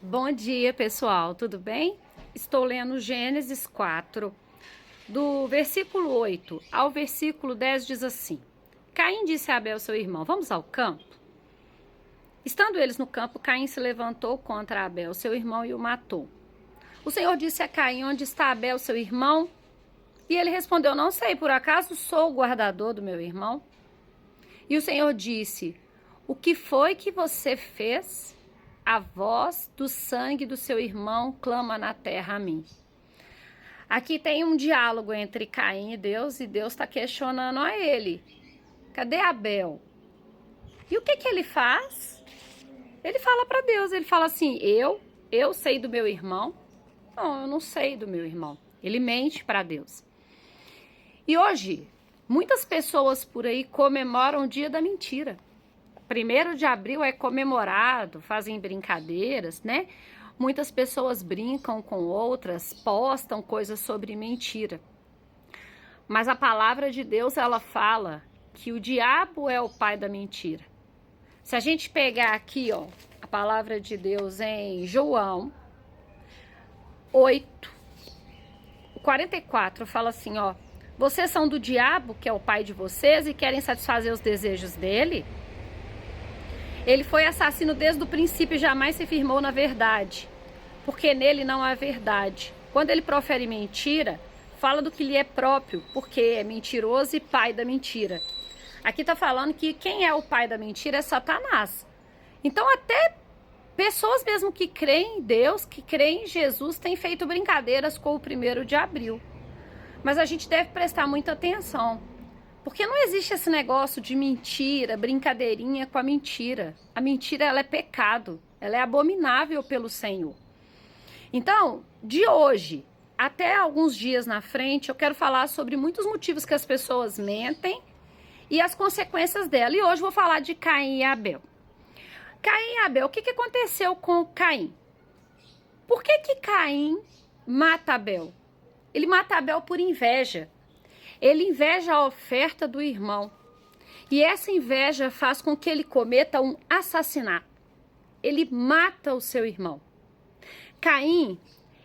Bom dia, pessoal, tudo bem? Estou lendo Gênesis 4, do versículo 8 ao versículo 10 diz assim: Caim disse a Abel, seu irmão, vamos ao campo? Estando eles no campo, Caim se levantou contra Abel, seu irmão, e o matou. O Senhor disse a Caim, onde está Abel, seu irmão? E ele respondeu, não sei, por acaso sou o guardador do meu irmão? E o Senhor disse, o que foi que você fez? A voz do sangue do seu irmão clama na terra a mim. Aqui tem um diálogo entre Caim e Deus está questionando a ele. Cadê Abel? E o que ele faz? Ele fala para Deus, ele fala assim, eu sei do meu irmão? Não, eu não sei do meu irmão. Ele mente para Deus. E hoje, muitas pessoas por aí comemoram o dia da mentira. 1º de abril é comemorado, fazem brincadeiras, né? Muitas pessoas brincam com outras, postam coisas sobre mentira. Mas a palavra de Deus, ela fala que o diabo é o pai da mentira. Se a gente pegar aqui, ó, a palavra de Deus em João 8, 44, fala assim, ó, vocês são do diabo, que é o pai de vocês, e querem satisfazer os desejos dele? Ele foi assassino desde o princípio e jamais se firmou na verdade, porque nele não há verdade. Quando ele profere mentira, fala do que lhe é próprio, porque é mentiroso e pai da mentira. Aqui está falando que quem é o pai da mentira é Satanás. Então até pessoas mesmo que creem em Deus, que creem em Jesus, têm feito brincadeiras com o 1º de abril. Mas a gente deve prestar muita atenção. Porque não existe esse negócio de mentira, brincadeirinha com a mentira. A mentira, ela é pecado, ela é abominável pelo Senhor. Então, de hoje até alguns dias na frente, eu quero falar sobre muitos motivos que as pessoas mentem e as consequências dela. E hoje eu vou falar de Caim e Abel. Caim e Abel, o que aconteceu com Caim? Por que Caim mata Abel? Ele mata Abel por inveja. Ele inveja a oferta do irmão. E essa inveja faz com que ele cometa um assassinato. Ele mata o seu irmão. Caim,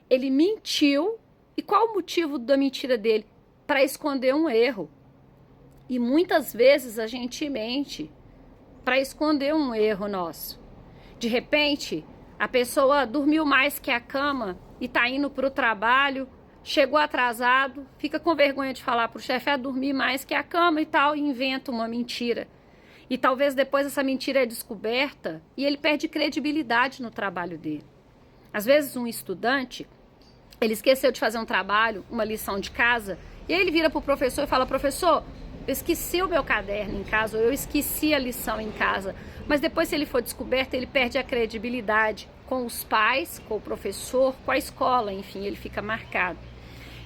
ele mentiu. E qual o motivo da mentira dele? Para esconder um erro. E muitas vezes a gente mente para esconder um erro nosso. De repente, a pessoa dormiu mais que a cama e está indo para o trabalho, chegou atrasado, fica com vergonha de falar para o chefe, dormir mais que a cama e tal, e inventa uma mentira. E talvez depois essa mentira é descoberta e ele perde credibilidade no trabalho dele. Às vezes um estudante, ele esqueceu de fazer um trabalho, uma lição de casa, e aí ele vira para o professor e fala, professor, eu esqueci o meu caderno em casa, ou eu esqueci a lição em casa. Mas depois, se ele for descoberto, ele perde a credibilidade com os pais, com o professor, com a escola, enfim, ele fica marcado.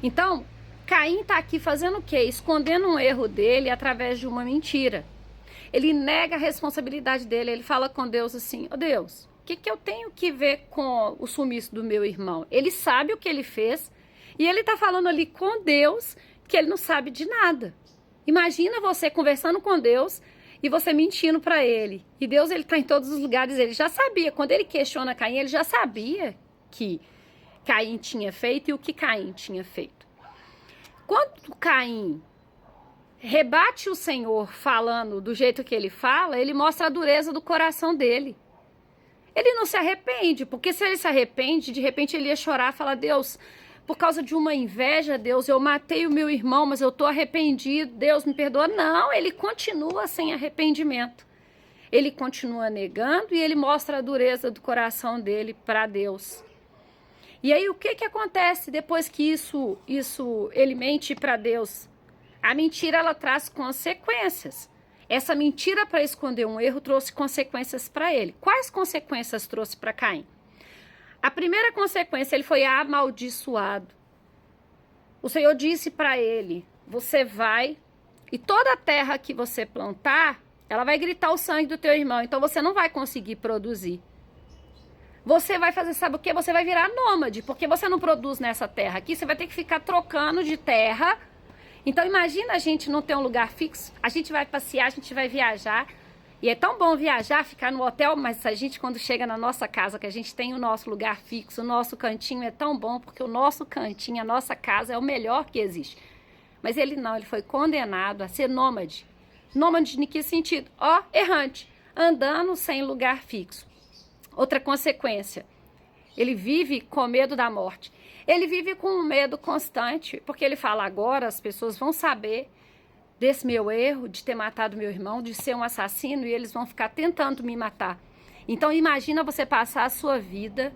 Então, Caim está aqui fazendo o quê? Escondendo um erro dele através de uma mentira. Ele nega a responsabilidade dele, ele fala com Deus assim, ó Deus, o que eu tenho que ver com o sumiço do meu irmão? Ele sabe o que ele fez e ele está falando ali com Deus que ele não sabe de nada. Imagina você conversando com Deus e você mentindo para ele. E Deus, ele está em todos os lugares, ele já sabia. Quando ele questiona Caim, ele já sabia que Caim tinha feito e o que Caim tinha feito. Quando Caim rebate o Senhor falando do jeito que ele fala, ele mostra a dureza do coração dele. Ele não se arrepende, porque se ele se arrepende, de repente ele ia chorar e falar, Deus, por causa de uma inveja, Deus, eu matei o meu irmão, mas eu estou arrependido, Deus me perdoa. Não, ele continua sem arrependimento. Ele continua negando e ele mostra a dureza do coração dele para Deus. E aí o que acontece depois que isso ele mente para Deus? A mentira, ela traz consequências. Essa mentira para esconder um erro trouxe consequências para ele. Quais consequências trouxe para Caim? A primeira consequência, ele foi amaldiçoado. O Senhor disse para ele, você vai e toda a terra que você plantar, ela vai gritar o sangue do teu irmão, então você não vai conseguir produzir. Você vai fazer, sabe o que? Você vai virar nômade, porque você não produz nessa terra aqui, você vai ter que ficar trocando de terra. Então imagina a gente não ter um lugar fixo, a gente vai passear, a gente vai viajar E é tão bom viajar, ficar no hotel, mas a gente quando chega na nossa casa, que a gente tem o nosso lugar fixo, o nosso cantinho é tão bom, porque o nosso cantinho, a nossa casa é o melhor que existe. Mas ele não, ele foi condenado a ser nômade. Nômade em que sentido? Errante, andando sem lugar fixo. Outra consequência, ele vive com medo da morte. Ele vive com um medo constante, porque ele fala, agora as pessoas vão saber desse meu erro, de ter matado meu irmão, de ser um assassino, e eles vão ficar tentando me matar. Então imagina você passar a sua vida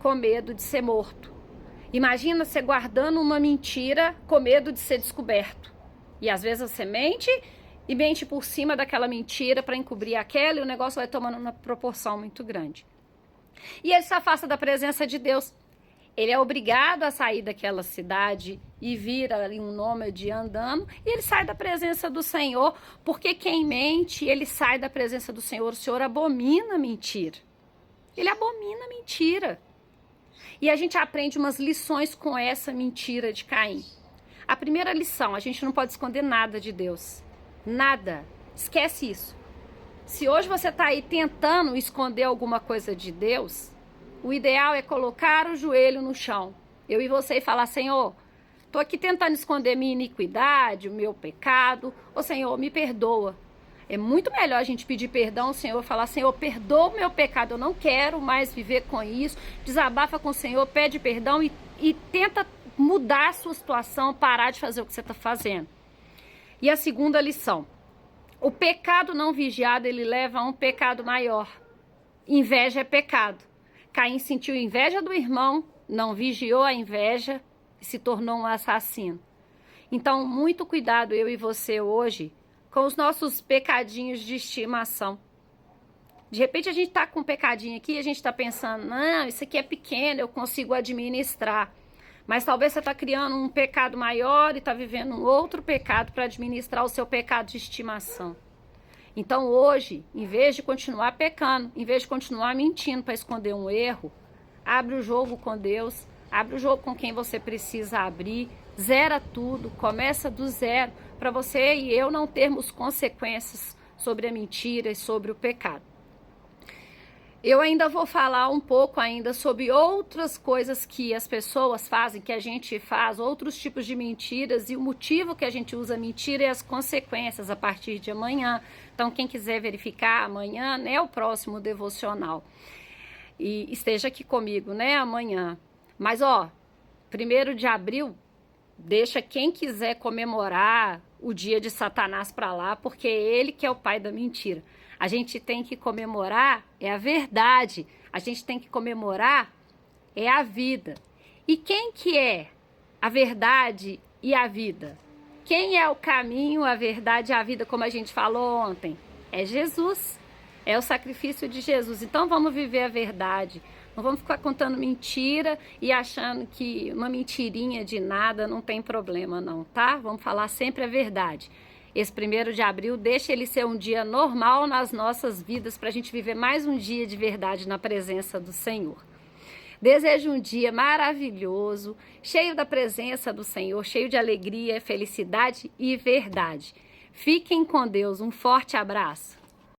com medo de ser morto. Imagina você guardando uma mentira com medo de ser descoberto. E às vezes você mente e mente por cima daquela mentira para encobrir aquela, e o negócio vai tomando uma proporção muito grande. E ele se afasta da presença de Deus. Ele é obrigado a sair daquela cidade e vir ali um nômade andando, e ele sai da presença do Senhor, porque quem mente, ele sai da presença do Senhor. O Senhor abomina a mentira. Ele abomina a mentira. E a gente aprende umas lições com essa mentira de Caim. A primeira lição, a gente não pode esconder nada de Deus. Nada. Esquece isso. Se hoje você está aí tentando esconder alguma coisa de Deus, o ideal é colocar o joelho no chão, eu e você, e falar, Senhor, estou aqui tentando esconder minha iniquidade, o meu pecado, ô Senhor, me perdoa. É muito melhor a gente pedir perdão ao Senhor, falar, Senhor, perdoa o meu pecado, eu não quero mais viver com isso, desabafa com o Senhor, pede perdão e tenta mudar a sua situação, parar de fazer o que você está fazendo. E a segunda lição, o pecado não vigiado, ele leva a um pecado maior. Inveja é pecado. Caim sentiu inveja do irmão, não vigiou a inveja e se tornou um assassino. Então, muito cuidado eu e você hoje com os nossos pecadinhos de estimação. De repente a gente está com um pecadinho aqui e a gente está pensando, não, isso aqui é pequeno, eu consigo administrar. Mas talvez você está criando um pecado maior e está vivendo um outro pecado para administrar o seu pecado de estimação. Então hoje, em vez de continuar pecando, em vez de continuar mentindo para esconder um erro, abre o jogo com Deus, abre o jogo com quem você precisa abrir, zera tudo, começa do zero, para você e eu não termos consequências sobre a mentira e sobre o pecado. Eu ainda vou falar um pouco ainda sobre outras coisas que as pessoas fazem, que a gente faz, outros tipos de mentiras e o motivo que a gente usa mentira e as consequências a partir de amanhã. Então, quem quiser verificar amanhã, né, o próximo devocional. E esteja aqui comigo, né, amanhã. Mas, 1º de abril, deixa quem quiser comemorar o dia de Satanás para lá, porque é ele que é o pai da mentira. A gente tem que comemorar é a verdade. A gente tem que comemorar é a vida. E quem que é a verdade e a vida? Quem é o caminho, a verdade e a vida, como a gente falou ontem? É Jesus. É o sacrifício de Jesus. Então vamos viver a verdade. Não vamos ficar contando mentira e achando que uma mentirinha de nada não tem problema não, tá? Vamos falar sempre a verdade. Esse 1º de abril, deixa ele ser um dia normal nas nossas vidas para a gente viver mais um dia de verdade na presença do Senhor. Desejo um dia maravilhoso, cheio da presença do Senhor, cheio de alegria, felicidade e verdade. Fiquem com Deus. Um forte abraço.